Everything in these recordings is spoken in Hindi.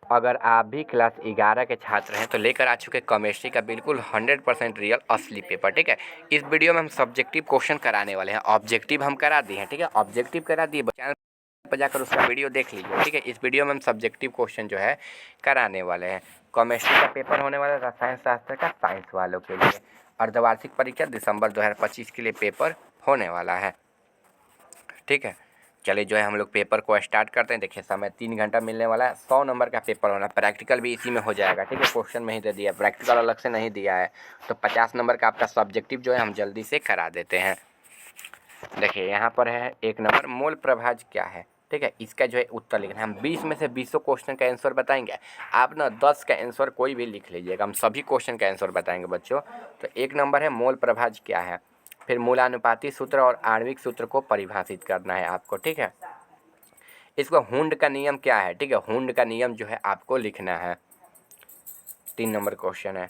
अगर आप भी क्लास 11 के छात्र हैं तो लेकर आ चुके केमिस्ट्री का बिल्कुल 100% रियल असली पेपर। ठीक है, इस वीडियो में हम सब्जेक्टिव क्वेश्चन कराने वाले हैं। ऑब्जेक्टिव हम करा दिए हैं। ठीक है, ऑब्जेक्टिव करा दिए, चैनल पर जाकर उसका वीडियो देख लीजिए। ठीक है, इस वीडियो में हम सब्जेक्टिव क्वेश्चन जो है कराने वाले हैं। केमिस्ट्री का पेपर होने वाला है, रसायन शास्त्र का साइंस वालों के लिए। अर्धवार्षिक परीक्षा दिसंबर 2025 के लिए पेपर होने वाला है। ठीक है, चलिए जो है हम लोग पेपर को स्टार्ट करते हैं। देखिए समय 3 घंटा मिलने वाला है। 100 नंबर का पेपर होना है। प्रैक्टिकल भी इसी में हो जाएगा। ठीक है, क्वेश्चन में ही दे दिया, प्रैक्टिकल अलग से नहीं दिया है। तो 50 नंबर का आपका सब्जेक्टिव जो है हम जल्दी से करा देते हैं। देखिए यहाँ पर है 1 नंबर, मोल प्रभाज क्या है। ठीक है, इसका जो है उत्तर लिखना है। हम 20 में से 20 क्वेश्चन का आंसर बताएंगे। आप ना 10 का आंसर कोई भी लिख लीजिएगा, हम सभी क्वेश्चन का आंसर बताएंगे बच्चों। तो 1 नंबर है मोल प्रभाज क्या है। फिर मूलानुपाती सूत्र और आणविक सूत्र को परिभाषित करना है आपको। ठीक है, इसको हुंड का नियम क्या है। ठीक है, हुंड का नियम जो है आपको लिखना है। 3 नंबर क्वेश्चन है।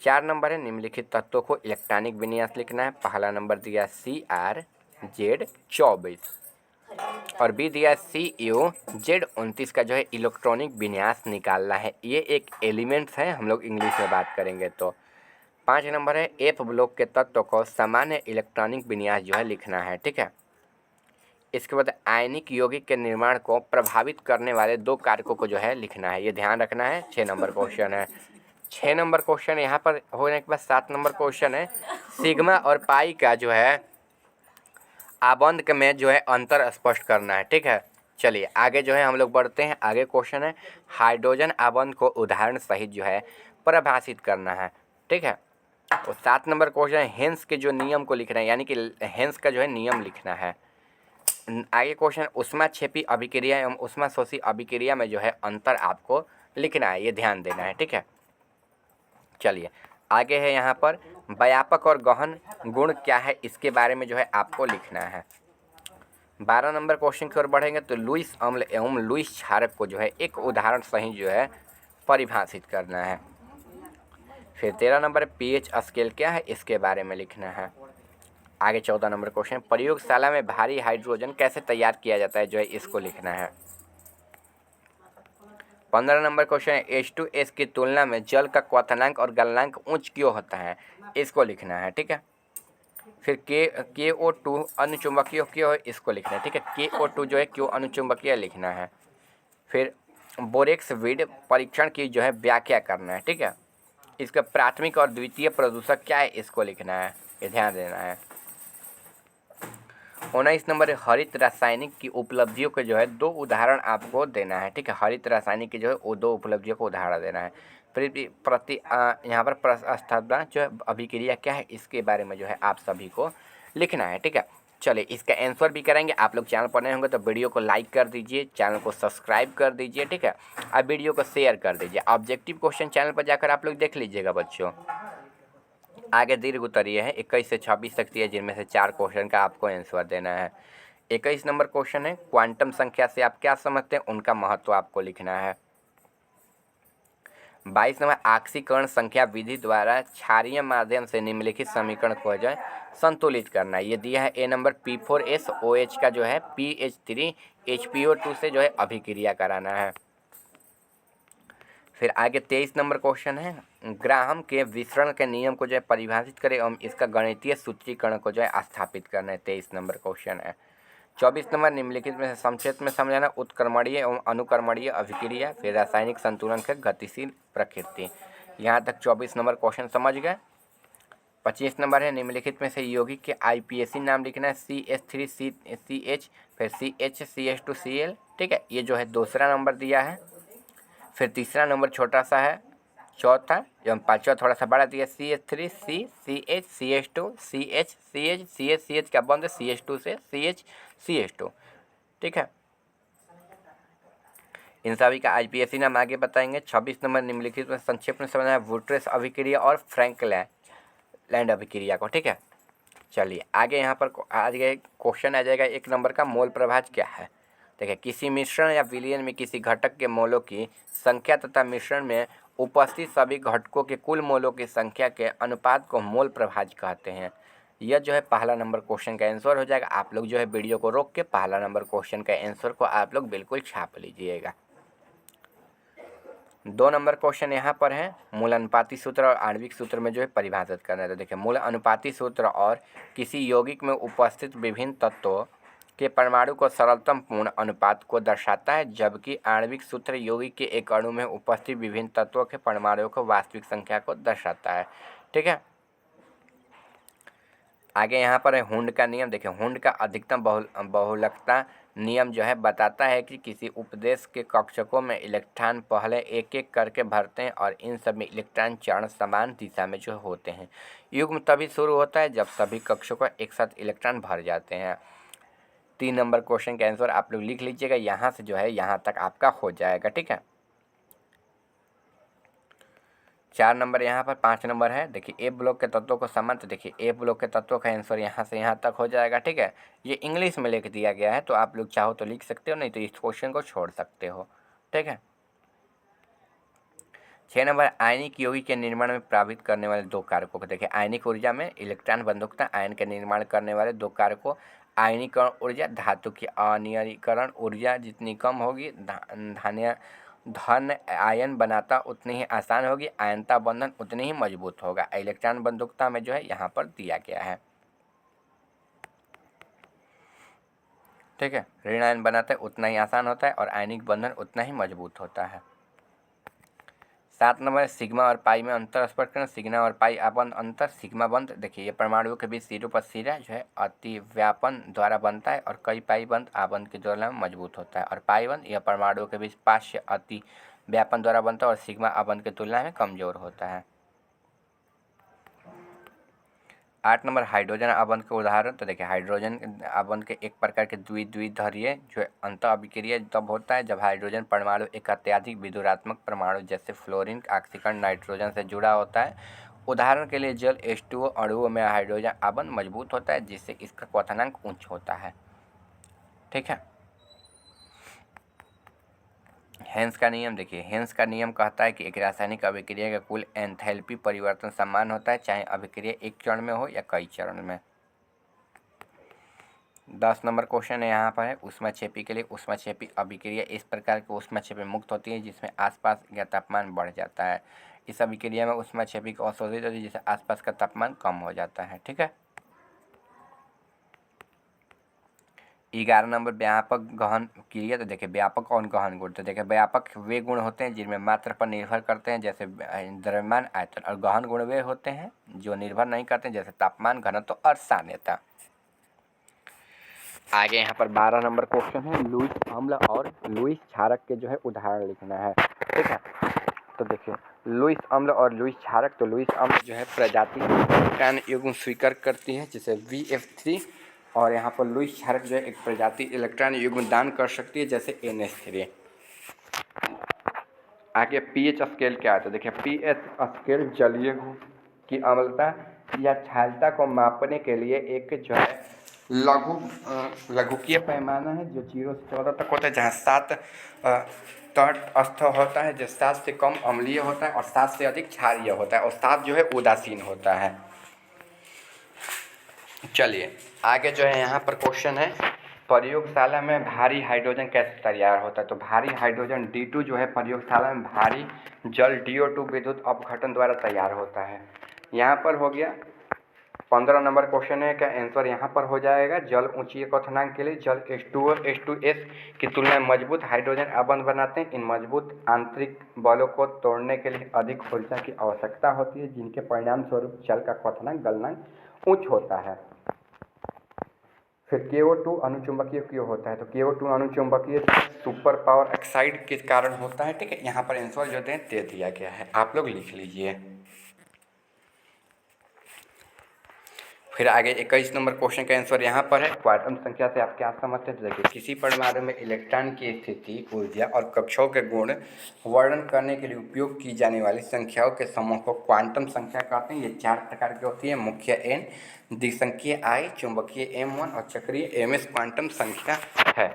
4 नंबर है निम्नलिखित तत्वों को इलेक्ट्रॉनिक विन्यास लिखना है। पहला नंबर दिया CrZ24 और बी दिया CuZ29 का जो है इलेक्ट्रॉनिक विन्यास निकालना है। ये एक एलिमेंट्स है, हम लोग इंग्लिश में बात करेंगे तो। 5 नंबर है F ब्लॉक के तत्व को सामान्य इलेक्ट्रॉनिक विन्यास जो है लिखना है। ठीक है, इसके बाद आयनिक यौगिक के निर्माण को प्रभावित करने वाले 2 कारकों को जो है लिखना है, ये ध्यान रखना है। 6 नंबर क्वेश्चन है। 6 नंबर क्वेश्चन यहाँ पर होने के बाद 7 नंबर क्वेश्चन है सिग्मा और पाई का जो है आबंध के में जो है अंतर स्पष्ट करना है। ठीक है, चलिए आगे जो है हम लोग बढ़ते हैं। आगे क्वेश्चन है हाइड्रोजन आबंध को उदाहरण सहित जो है परिभाषित करना है। ठीक है, तो 7 नंबर क्वेश्चन है हेंस के जो नियम को लिखना है, यानी कि हेंस का जो है नियम लिखना है। आगे क्वेश्चन ऊष्माक्षेपी अभिक्रिया एवं ऊष्माशोषी अभिक्रिया में जो है अंतर आपको लिखना है, ये ध्यान देना है। ठीक है, चलिए आगे है यहाँ पर व्यापक और गहन गुण क्या है, इसके बारे में जो है आपको लिखना है। 12 नंबर क्वेश्चन की ओर बढ़ेंगे तो लुईस अम्ल एवं लुईस क्षारक को जो है एक उदाहरण सही जो है परिभाषित करना है। फिर 13 नंबर पीएच स्केल क्या है, इसके बारे में लिखना है। आगे 14 नंबर क्वेश्चन प्रयोगशाला में भारी हाइड्रोजन कैसे तैयार किया जाता है, जो है इसको लिखना है। 15 नंबर क्वेश्चन है H2S की तुलना में जल का क्वथनांक और गलनांक उच्च क्यों होता है, इसको लिखना है। ठीक है, फिर KO2 अनुचुंबकीय क्यों है, इसको लिखना है। ठीक है, KO2 जो है क्यों अनुचुंबकीय लिखना है। फिर बोरेक्स वीड परीक्षण की जो है व्याख्या करना है। ठीक है, इसका प्राथमिक और द्वितीय प्रदूषक क्या है, इसको लिखना है, ये ध्यान देना है। 19 नंबर हरित रासायनिक की उपलब्धियों के जो है 2 उदाहरण आपको देना है। ठीक है, हरित रासायनिक की जो है वो 2 उपलब्धियों को उदाहरण देना है। फिर यहाँ पर प्रतिस्थापन जो है अभिक्रिया क्या है, इसके बारे में जो है आप सभी को लिखना है। ठीक है, चलिए इसका आंसर भी करेंगे। आप लोग चैनल पर नए होंगे तो वीडियो को लाइक कर दीजिए, चैनल को सब्सक्राइब कर दीजिए। ठीक है, अब वीडियो को शेयर कर दीजिए। ऑब्जेक्टिव क्वेश्चन चैनल पर जाकर आप लोग देख लीजिएगा बच्चों। आगे दीर्घ उत्तरीय है 21 से 26 तक दिए, जिनमें से 4 क्वेश्चन का आपको आंसर देना है। 21 नंबर क्वेश्चन है क्वांटम संख्या से आप क्या समझते हैं, उनका महत्व आपको लिखना है। 22 नंबर आक्सीकरण संख्या विधि द्वारा क्षारीय माध्यम से निम्नलिखित समीकरण को जो है संतुलित करना है, ये दिया है। ए नंबर P4SOH का जो है PH3HPO2 से जो है अभिक्रिया कराना है। फिर आगे 23 नंबर क्वेश्चन है ग्राहम के विसरण के नियम को जो है परिभाषित करें एवं इसका गणितीय सूत्रीकरण को जो है स्थापित करना है। 23 नंबर क्वेश्चन है। 24 नंबर निम्नलिखित में से संक्षेप में समझाना उत्क्रमणीय एवं अनुक्रमणीय अभिक्रिया, फिर रासायनिक संतुलन के गतिशील प्रकृति। यहाँ तक 24 नंबर क्वेश्चन समझ गए। 25 नंबर है निम्नलिखित में से यौगिक के IPAC नाम लिखना है। CH3CH फिर CH2Cl। ठीक है, ये जो है दूसरा नंबर दिया है। फिर तीसरा नंबर छोटा सा है, चौथा एवं पाँचवा थोड़ा सा बड़ा दिया CH3C CH CH2 CH CH CH CH का बंद CH2 से CH CH2। ठीक है, इन सभी का IPAC नाम आगे बताएंगे। 26 नंबर निम्नलिखित में संक्षेप में समझना है वुट्रेस अभिक्रिया और फ्रैंकलैंड अभिक्रिया को। ठीक है, चलिए आगे यहाँ पर आगे क्वेश्चन आ जाएगा 1 नंबर का मोल प्रभाज क्या है। देखिए किसी मिश्रण या विलयन में किसी घटक के मोलों की संख्या तथा मिश्रण में उपस्थित सभी घटकों के कुल मोलों की संख्या के अनुपात को मोल प्रभाज कहते हैं। यह जो है पहला नंबर क्वेश्चन का आंसर हो जाएगा। आप लोग जो है वीडियो को रोक के पहला नंबर क्वेश्चन का आंसर को आप लोग बिल्कुल छाप लीजिएगा। 2 नंबर क्वेश्चन यहाँ पर है, मूल अनुपाती सूत्र और आणविक सूत्र में जो है परिभाषित करना है। तो देखिए, मूल अनुपाती सूत्र और किसी यौगिक में उपस्थित विभिन्न तत्वों के परमाणु को सरलतम पूर्ण अनुपात को दर्शाता है, जबकि आणविक सूत्र यौगिक के एक अणु में उपस्थित विभिन्न तत्वों के परमाणुओं को वास्तविक संख्या को दर्शाता है। ठीक है, आगे यहाँ पर है हुंड का नियम। देखिए, हुंड का अधिकतम बहुलकता नियम जो है बताता है कि किसी उपदेश के कक्षकों में इलेक्ट्रॉन पहले एक एक करके भरते हैं और इन सब में इलेक्ट्रॉन चरण समान दिशा में जो होते हैं। युग्म तभी शुरू होता है जब सभी कक्षकों एक साथ इलेक्ट्रॉन भर जाते हैं। 3 नंबर क्वेश्चन का आंसर आप लोग लिख लीजिएगा, यहाँ से जो है यहाँ तक आपका हो जाएगा। ठीक है, 4 नंबर यहाँ पर 5 नंबर है। देखिए, ए ब्लॉक के तत्वों को समान, तो देखिए ए ब्लॉक के तत्वों का आंसर यहाँ से यहाँ तक हो जाएगा। ठीक है, ये इंग्लिश में लिख दिया गया है, तो आप लोग चाहो तो लिख सकते हो, नहीं तो इस क्वेश्चन को छोड़ सकते हो। ठीक है, 6 नंबर आयनिक यौगिक के निर्माण में प्रभावित करने वाले 2 कारकों को। देखिए, आयनिक ऊर्जा में इलेक्ट्रॉन बंधुकता आयन के निर्माण करने वाले 2 कारकों, आयनीकरण ऊर्जा, धातु की अनियरीकरण ऊर्जा जितनी कम होगी धन आयन बनाता उतनी ही आसान होगी, आयनता बंधन उतनी ही मजबूत होगा। इलेक्ट्रॉन बंधुकता में जो है यहाँ पर दिया गया है। ठीक है, ऋण आयन बनाता है उतना ही आसान होता है और आयनिक बंधन उतना ही मजबूत होता है। 7 नंबर सिग्मा और पाई में अंतर स्पष्ट करें। सिग्मा और पाई आबंध अंतर। सिग्मा बंध, देखिए ये परमाणुओं के बीच सिरों पर सिरा जो है अतिव्यापन द्वारा बनता है और कई पाई बंध आबंध की तुलना में मजबूत होता है। और पाई बंध यह परमाणुओं के बीच पाश्य अति व्यापन द्वारा बनता है और सिग्मा आबंध की तुलना में कमजोर होता है। 8 नंबर हाइड्रोजन आबंध के उदाहरण। तो देखिए, हाइड्रोजन आबंध के एक प्रकार के द्विध्रुवीय जो अंत अभिक्रिया तब होता है जब हाइड्रोजन परमाणु एक अत्यधिक विधुरात्मक परमाणु जैसे फ्लोरीन ऑक्सीकरण नाइट्रोजन से जुड़ा होता है। उदाहरण के लिए जल H2O अणुओं में हाइड्रोजन आबंध मजबूत होता है जिससे इसका क्वथनांक उच्च होता है। ठीक है, हेन्स का नियम। देखिए, हेन्स का नियम कहता है कि एक रासायनिक अभिक्रिया का कुल एंथैल्पी परिवर्तन समान होता है, चाहे अभिक्रिया एक चरण में हो या कई चरण में। 10 नंबर क्वेश्चन है यहाँ पर है, ऊष्माक्षेपी के लिए ऊष्माक्षेपी अभिक्रिया इस प्रकार की ऊष्माक्षेपी मुक्त होती है जिसमें आसपास का तापमान बढ़ जाता है। इस अभिक्रिया में ऊष्माक्षेपी को अवशोषित होती है जिससे आसपास का तापमान कम हो जाता है। ठीक है, 11 नंबर व्यापक गहन क्रिया। तो देखिए, व्यापक और गहन गुण। तो देखिए, व्यापक वे गुण होते हैं जिनमें मात्रा पर निर्भर करते हैं जैसे द्रव्यमान, आयतन, और गहन गुण वे होते हैं जो निर्भर नहीं करते हैं जैसे तापमान, घनत्व और साम्यता। आगे यहाँ पर 12 नंबर क्वेश्चन है, लुईस अम्ल और लुईस क्षारक के जो है उदाहरण लिखना है। ठीक है, तो देखिए, लुईस अम्ल और लुईस क्षारक। तो लुईस अम्ल जो है प्रजाति इलेक्ट्रॉन युग्म स्वीकार करती है जिसे VF3, और यहाँ पर लुईस क्षारक जो है एक प्रजाति इलेक्ट्रॉन युग्म दान कर सकती है जैसे NH3। आगे pH स्केल क्या है। तो देखिए, pH स्केल जलीय की अम्लता या क्षारता को मापने के लिए एक जो है लघुकीय पैमाना है जो 0 से 14 तक होता है, जहाँ 7 तटस्थ होता है जो 7 से कम अम्लीय होता है और 7 से अधिक क्षारीय होता है और 7 जो है उदासीन होता है। चलिए आगे जो है यहाँ पर क्वेश्चन है, प्रयोगशाला में भारी हाइड्रोजन कैसे तैयार होता है। तो भारी हाइड्रोजन D2 जो है प्रयोगशाला में भारी जल DO2 विद्युत अपघटन द्वारा तैयार होता है। यहाँ पर हो गया 15 नंबर क्वेश्चन है का आंसर यहाँ पर हो जाएगा। जल ऊंची क्वथनांक के लिए जल H2O H2S की तुलना में मजबूत हाइड्रोजन आबंध बनाते हैं। इन मजबूत आंतरिक बलों को तोड़ने के लिए अधिक ऊर्जा की आवश्यकता होती है जिनके परिणाम स्वरूप जल का क्वथनांक गलनांक उच्च होता है। फिर KO2 अनुचुंबकीय क्यों होता है। तो KO2 अनुचुंबकीय सुपर पावर ऑक्साइड के कारण होता है। ठीक है, यहाँ पर आंसर जो दे दिया गया है, आप लोग लिख लीजिए। फिर आगे 21 नंबर क्वेश्चन का आंसर यहाँ पर है, क्वांटम संख्या से आप क्या समझते हैं। तो देखिए, किसी परमाणु में इलेक्ट्रॉन की स्थिति, ऊर्जा और कक्षाओं के गुण वर्णन करने के लिए उपयोग की जाने वाली संख्याओं के समूह को क्वांटम संख्या कहते हैं। ये 4 प्रकार की होती है, मुख्य N, द्विसंख्यीय I, चुंबकीय M1 और चक्रीय MS क्वांटम संख्या है।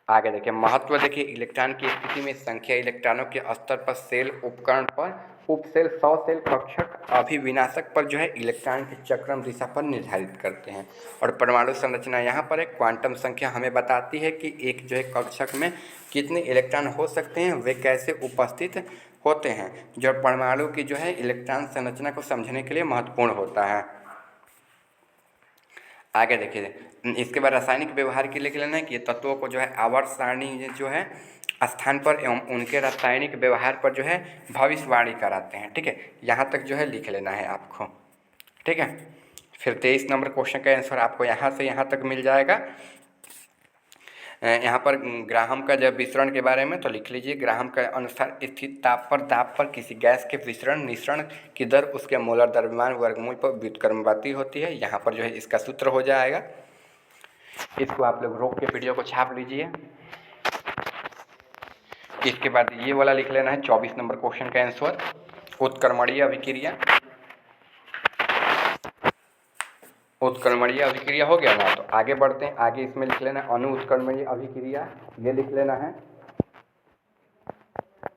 आगे देखिए, महत्व देखिए, इलेक्ट्रॉन की स्थिति में संख्या इलेक्ट्रॉनों के स्तर पर सेल उपकरण पर उपसेल, सौसेल, कक्षक, अभिविनाशक पर जो है इलेक्ट्रॉन की चक्रम दिशा पर निर्धारित करते हैं। और परमाणु संरचना यहाँ पर एक क्वांटम संख्या हमें बताती है कि एक जो है कक्षक में कितने इलेक्ट्रॉन हो सकते हैं, वे कैसे उपस्थित होते हैं, जो परमाणु की जो है इलेक्ट्रॉन संरचना को समझने के लिए महत्वपूर्ण होता है। आगे देखिए, इसके बाद रासायनिक व्यवहार के लिए लिख लेना है कि तत्वों को जो है आवर्त सारणी जो है स्थान पर एवं उनके रासायनिक व्यवहार पर जो है भविष्यवाणी कराते हैं। ठीक है, यहाँ तक जो है लिख लेना है आपको। ठीक है, फिर 23 नंबर क्वेश्चन का आंसर आपको यहाँ से यहाँ तक मिल जाएगा। यहाँ पर ग्राहम का जब विसरण के बारे में तो लिख लीजिए, ग्राहम के अनुसार स्थित दाब पर किसी गैस के विसरण मिश्रण की दर उसके मोलर द्रव्यमान वर्गमूल पर व्युत्क्रमवाती होती है। यहाँ पर जो है इसका सूत्र हो जाएगा। इसको आप लोग रोक के वीडियो को छाप लीजिए। इसके बाद ये वाला लिख लेना है 24 नंबर क्वेश्चन का आंसर, उत्क्रमणीय अभिक्रिया। उत्क्रमणीय अभिक्रिया हो गया ना, तो आगे बढ़ते हैं। आगे इसमें लिख लेना है अणु उत्क्रमणीय अभिक्रिया, ये लिख लेना है।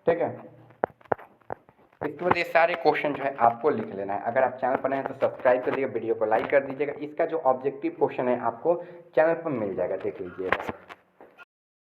ठीक है, इसके बाद ये सारे क्वेश्चन जो है आपको लिख लेना है। अगर आप चैनल पर नए हैं तो सब्सक्राइब कर दीजिएगा, वीडियो को लाइक कर दीजिएगा। इसका जो ऑब्जेक्टिव क्वेश्चन है आपको चैनल पर मिल जाएगा, देख लीजिएगा।